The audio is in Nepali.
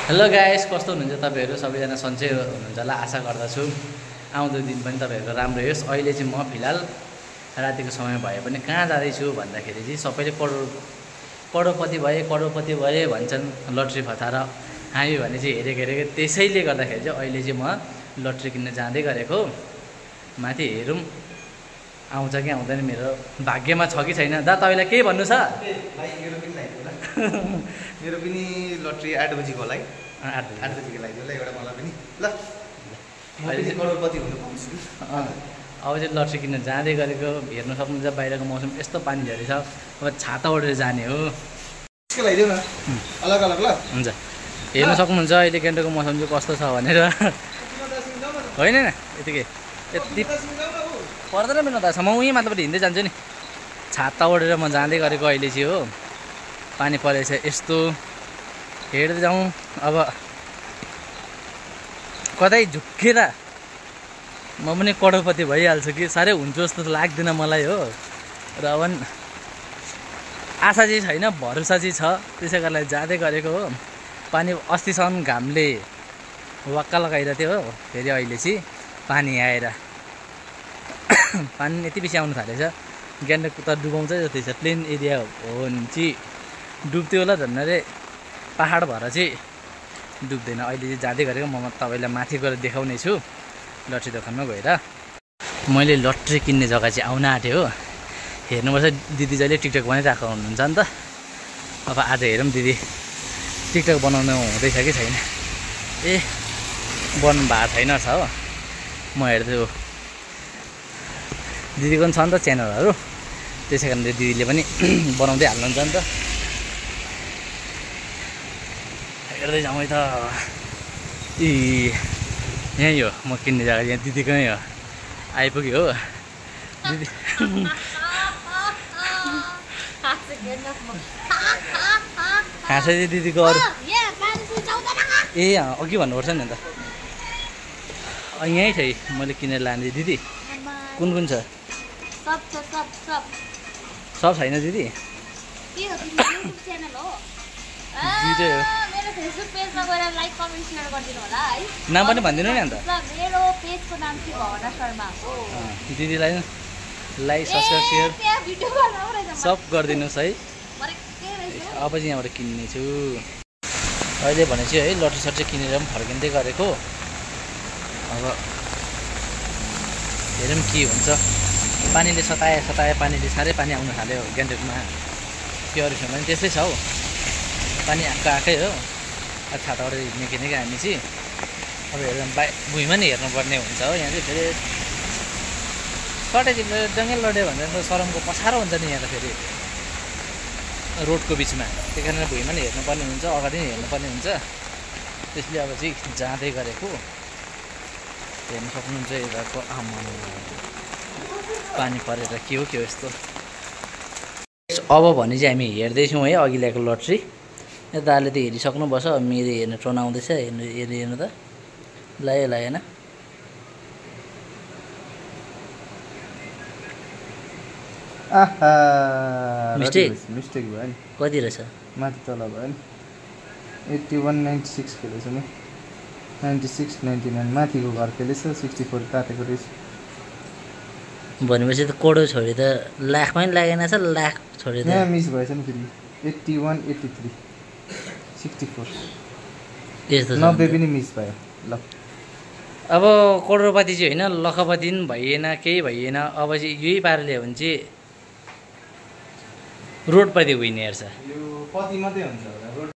हेलो गाइस, कस्तो हुनुहुन्छ तपाईहरु? सबैजना सन्चै हुनुहुन्छ होला आशा गर्दछु। आउँदो दिन पनि तपाईहरुको राम्रो होस्। अहिले चाहिँ म फिलहाल रातिको समय भए पनि कहाँ जाँदैछु भन्दाखेरि चाहिँ सबैले करोडपति भए भन्छन् लट्री फतार। हामी भने चाहिँ हेरेको त्यसैले गर्दाखेरि चाहिँ अहिले चाहिँ म लट्री किन्न जाँदै गरेको। माथि हेरौँ आउँछ कि आउँदैन, मेरो भाग्यमा छ कि छैन। दा तपाईलाई के भन्नु छ? मेरो पनि लट्री 8 बजीको होला है। 8 बजीको लागि ल एउटा मलाई पनि ल अहिले चाहिँ करोडपति हुनु पाउँछु। अब चाहिँ लट्री किन्न जाँदै गरेको। हेर्न सक्नुहुन्छ बाहिरको मौसम यस्तो पानी झरी छ। अब छाता ओढेर जाने हो। त्यसको लागि देऊ न अलग अलग ल। हुन्छ, हेर्न सक्नुहुन्छ अहिले गान्तोकको मौसम चाहिँ कस्तो छ भनेर। होइन न यतिकै यति पर्दैन मेरो दास, म उहीँ माथिबाट हिँड्दै जान्छु नि। छाता ओढेर म जाँदै गरेको अहिले चाहिँ हो। पानी परेछ यस्तो हेर्दै जाउँ। अब कतै झुक्केर म पनि करोडपति भइहाल्छु कि साह्रै हुन्छु जस्तो लाग्दैन मलाई हो। र अब आशा चाहिँ छैन, भरोसा चाहिँ छ। त्यसै कारणले जाँदै गरेको हो। पानी अस्तिसम्म घामले वाक्का लगाइरहेको थियो हो, फेरि अहिले चाहिँ पानी आएर पानी यति बेसी आउनु थालेछ। गान्तोक त डुबाउँछ जस्तै छ। प्लेन एरिया हो भने चाहिँ डुब्थ्यो होला झन्डै, पहाड भएर चाहिँ डुब्दैन। अहिले चाहिँ जाँदै गरेको म तपाईँलाई माथि गएर देखाउने छु लट्री दोकानमा गएर। मैले लट्री किन्ने जग्गा चाहिँ आउन आँटेँ हो। हेर्नुपर्छ, दिदी जहिले टिकटक बनाइरहेको हुनुहुन्छ नि त। अब आज हेरौँ दिदी टिकटक बनाउनु हुँदैछ कि छैन। ए बन्नु भएको छैन छ हो। म हेर्छु दिदीको पनि छ नि त च्यानलहरू, त्यसै कारणले दिदीले पनि बनाउँदै हाल्नुहुन्छ नि त। हेर्दै जाउँ है त। यहीँ हो म किन्ने जग्गा, यहाँ दिदीको नै हो। आइपुग्यो हो दिदी। हाँस चाहिँ दिदीको अरू ए अघि भन्नुपर्छ नि त। यहीँ छ मैले किनेर लाने दिदी। कुन कुन छ? सब छैन दिदी? दुईटै हो। नाम पनि भनिदिनु नि अन्त। मेरो पेजको नाम चाहिँ भावना शर्मा हो। दिदीलाई लाइक सब्सक्राइब सेयर सब गरिदिनुहोस् है। अब चाहिँ यहाँबाट किन्ने छु। अहिले भने चाहिँ है लट्री सट्री किनेर पनि फर्किँदै गरेको। अब हेरौँ के हुन्छ। पानीले सताए पानीले साह्रै पानी आउनु थाल्यो गान्तोकमा। के अरू ठाउँमा पनि त्यस्तै छ हौ, पानी आएकै हो। छाताबाट हिँड्ने किनेको हामी चाहिँ। अब हेर्दा भुइँमा नि हेर्नुपर्ने हुन्छ हो। यहाँ चाहिँ फेरि कतै डङ्गै लड्यो भने त सरमको पछारो हुन्छ नि यहाँ त फेरि रोडको बिचमा। त्यही कारण भुइँमा नि हेर्नुपर्ने हुन्छ, अगाडि नै हेर्नुपर्ने हुन्छ। त्यसले अब चाहिँ जाँदै गरेको। हेर्नु सक्नुहुन्छ यताको आमा पानी परेर के हो यस्तो। अब भने चाहिँ हामी हेर्दैछौँ है अघि ल्याएको लट्री। दाले त हेरिसक्नुपर्छ। मेरो हेर्नु ट्रोन आउँदैछ। हेर्नु त लागेन। मिस्टेक भयो नि। कति रहेछ? माथि तल भयो नि। 81 96 खेलेछ नि। 96 99 माथिको घर खेलेछ। 64 काटेको रहेछ। भनेपछि त करोड छोडे त लाखमै लागेन छ। लाख छोडे त यहाँ मिस भएछ नि फेरि। 81 83 64 यस्तो 90 पनि मिस भयो ल। अब करोडपति चाहिँ होइन, लखपति पनि भइएन, केही भइएन। अब चाहिँ यही पाराले हो भने चाहिँ रोडपति विन हेर्छ। यो पति मात्रै हुन्छ होला।